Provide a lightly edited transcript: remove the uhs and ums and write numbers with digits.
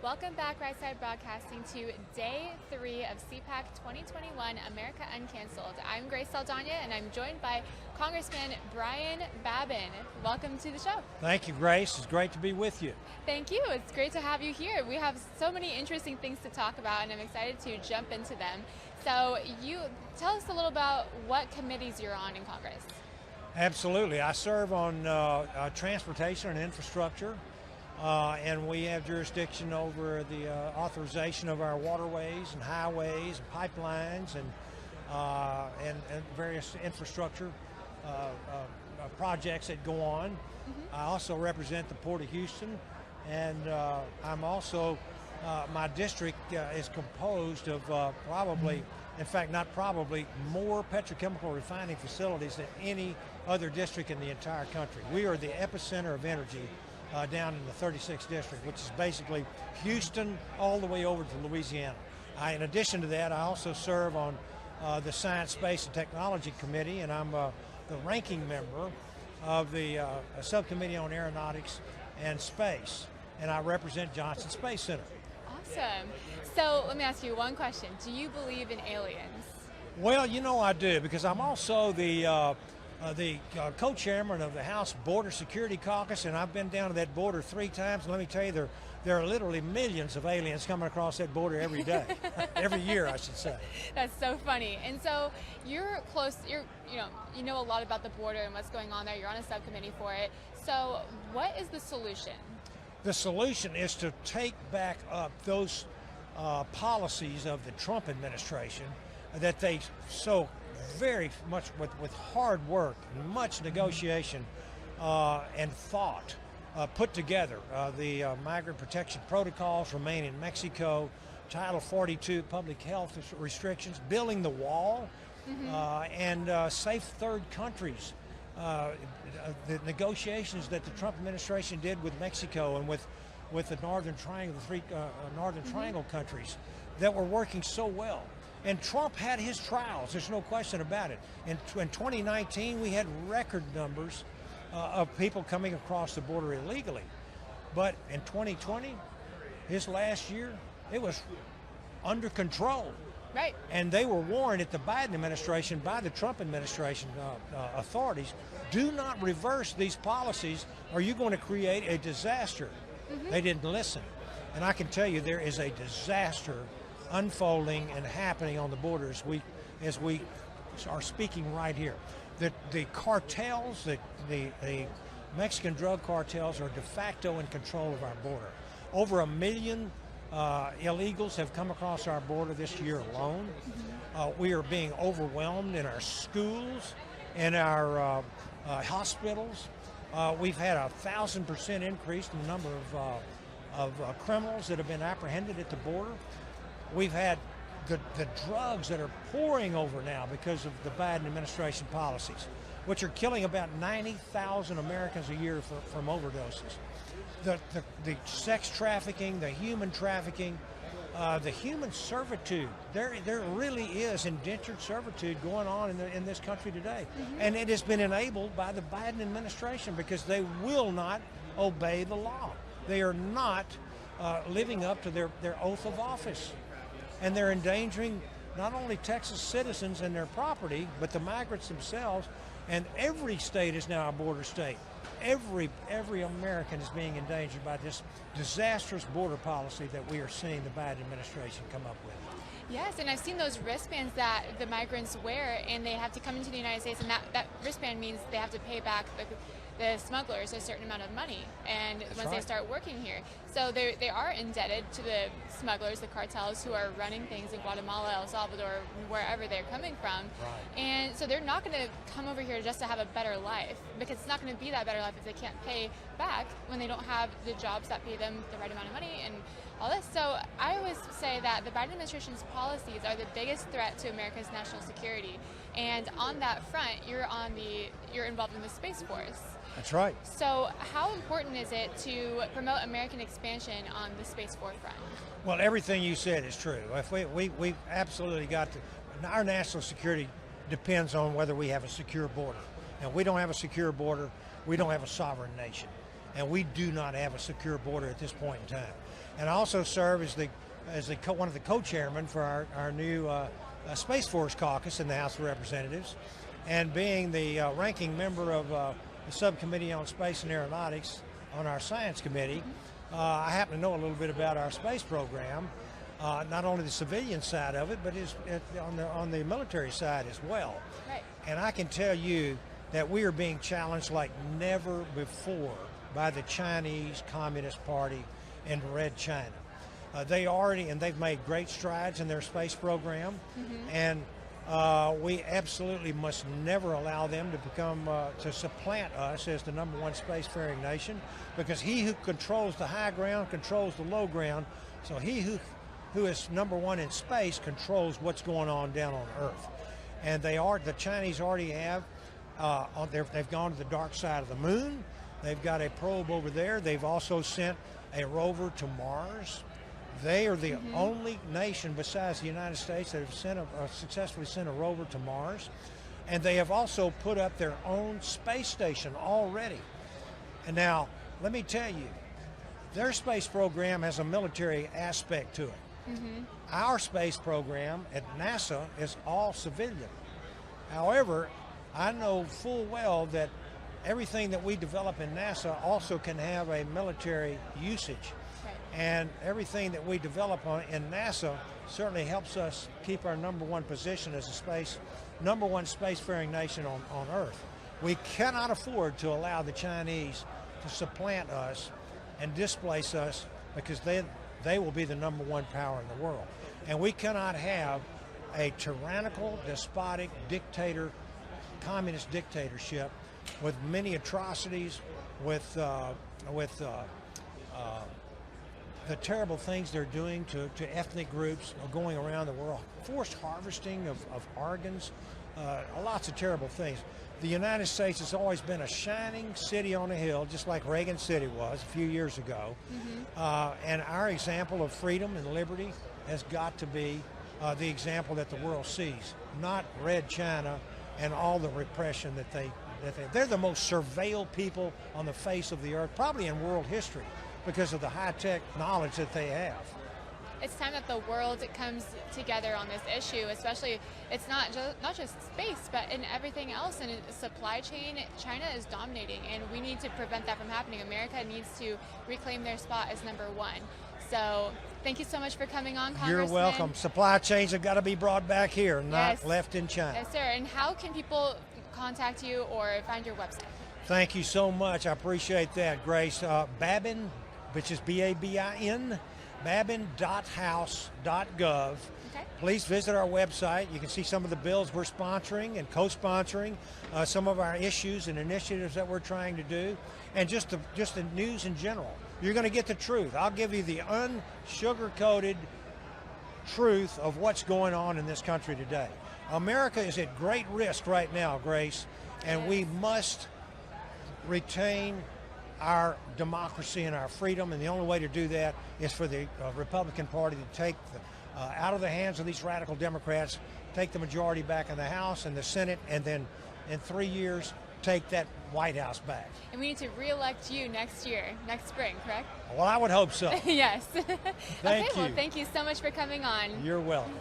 Welcome back, Right Side Broadcasting, to Day 3 of CPAC 2021 America Uncanceled. I'm Grace Saldana, and I'm joined by Congressman Brian Babin. Welcome to the show. Thank you, Grace. It's great to be with you. Thank you. It's great to have you here. We have so many interesting things to talk about, and I'm excited to jump into them. So you tell us a little about what committees you're on in Congress. Absolutely. I serve on transportation and infrastructure. And we have jurisdiction over the authorization of our waterways and highways and pipelines and various infrastructure projects that go on. I also represent the Port of Houston, and I'm also, my district is composed of probably, in fact not probably, more petrochemical refining facilities than any other district in the entire country. We are the epicenter of energy down in the 36th district, which is basically Houston all the way over to Louisiana. In addition to that, I also serve on the Science, Space, and Technology Committee, and I'm the ranking member of the Subcommittee on Aeronautics and Space, and I represent Johnson Space Center. Awesome. So let me ask you one question. Do you believe in aliens? Well, you know I do, because I'm also the co-chairman of the House Border Security Caucus, and I've been down to that border 3 times. And let me tell you, there are literally millions of aliens coming across that border every day, every year, I should say. That's so funny. And so you're close. You know a lot about the border and what's going on there. You're on a subcommittee for it. So what is the solution? The solution is to take back up those policies of the Trump administration that they so very much with hard work, much negotiation and thought put together. The migrant protection protocols remain in Mexico, Title 42 public health restrictions, building the wall, and safe third countries. The negotiations that the Trump administration did with Mexico and with the Northern Triangle, the 3 Northern Triangle countries that were working so well. And Trump had his trials, there's no question about it. In 2019, we had record numbers of people coming across the border illegally. But in 2020, his last year, it was under control. Right. And they were warned at the Biden administration by the Trump administration authorities, do not reverse these policies or you're going to create a disaster. They didn't listen. And I can tell you there is a disaster unfolding and happening on the border as we are speaking right here. The cartels, the Mexican drug cartels are de facto in control of our border. Over 1 million illegals have come across our border this year alone. We are being overwhelmed in our schools, in our hospitals. We've had 1,000% increase in the number of criminals that have been apprehended at the border. We've had the drugs that are pouring over now because of the Biden administration policies, which are killing about 90,000 Americans a year from overdoses. The sex trafficking, the human trafficking, the human servitude. There really is indentured servitude going on in this country today. And it has been enabled by the Biden administration because they will not obey the law. They are not living up to their oath of office. And they're endangering not only Texas citizens and their property, but the migrants themselves. And every state is now a border state. Every American is being endangered by this disastrous border policy that we are seeing the Biden administration come up with. Yes, and I've seen those wristbands that the migrants wear, and they have to come into the United States, and that wristband means they have to pay back the smugglers a certain amount of money, and once they start working here. So they are indebted to the smugglers, the cartels who are running things in Guatemala, El Salvador, wherever they're coming from. And so they're not going to come over here just to have a better life, because it's not going to be that better life if they can't pay back when they don't have the jobs that pay them the right amount of money and all this. So I always say that the Biden administration's policies are the biggest threat to America's national security. And on that front, you're involved in the Space Force. That's right. So how important is it to promote American expansion on the Space Force front? Well, everything you said is true. If we absolutely got to, our national security depends on whether we have a secure border. And we don't have a secure border, we don't have a sovereign nation. and we do not have a secure border at this point in time. And I also serve as one of the co-chairmen for our new Space Force Caucus in the House of Representatives, and being the ranking member of the Subcommittee on Space and Aeronautics on our Science Committee. I happen to know a little bit about our space program, not only the civilian side of it, but on the military side as well. Right. And I can tell you that we are being challenged like never before by the Chinese Communist Party in Red China. They've made great strides in their space program, and we absolutely must never allow them to supplant us as the #1 spacefaring nation, because he who controls the high ground controls the low ground. So he who is #1 in space controls what's going on down on Earth. And the Chinese already have, they've gone to the dark side of the moon. They've got a probe over there. They've also sent a rover to Mars. They are the only nation besides the United States that have successfully sent a rover to Mars. And they have also put up their own space station already. And now, let me tell you, their space program has a military aspect to it. Our space program at NASA is all civilian. However, I know full well that everything that we develop in NASA also can have a military usage. And everything that we develop in NASA certainly helps us keep our #1 position as #1 spacefaring nation on Earth. We cannot afford to allow the Chinese to supplant us and displace us, because they will be the #1 power in the world. And we cannot have a tyrannical, despotic communist dictatorship with many atrocities, with the terrible things they're doing to ethnic groups going around the world, forced harvesting of organs, lots of terrible things. The United States has always been a shining city on a hill, just like Reagan City was a few years ago. And our example of freedom and liberty has got to be the example that the world sees, not Red China and all the repression that they're the most surveilled people on the face of the earth, probably in world history, because of the high-tech knowledge that they have. It's time that the world comes together on this issue, especially it's not just space, but in everything else. In the supply chain, China is dominating, and we need to prevent that from happening. America needs to reclaim their spot as #1. So thank you so much for coming on, Congressman. You're welcome. Supply chains have got to be brought back here, not left in China. Yes, sir. And how can people contact you or find your website? Thank you so much. I appreciate that, Grace. Babin, which is BABIN, babin.house.gov. Okay. Please visit our website. You can see some of the bills we're sponsoring and co-sponsoring, some of our issues and initiatives that we're trying to do, and just the news in general. You're going to get the truth. I'll give you the unsugar-coated truth of what's going on in this country today. America is at great risk right now, Grace, and we must retain our democracy and our freedom, and the only way to do that is for the Republican Party to take out of the hands of these radical Democrats, take the majority back in the House and the Senate, and then in 3 years take that White House back. And we need to re-elect you next spring, correct? Well, I would hope so. Yes. Thank you. Well, thank you so much for coming on. You're welcome.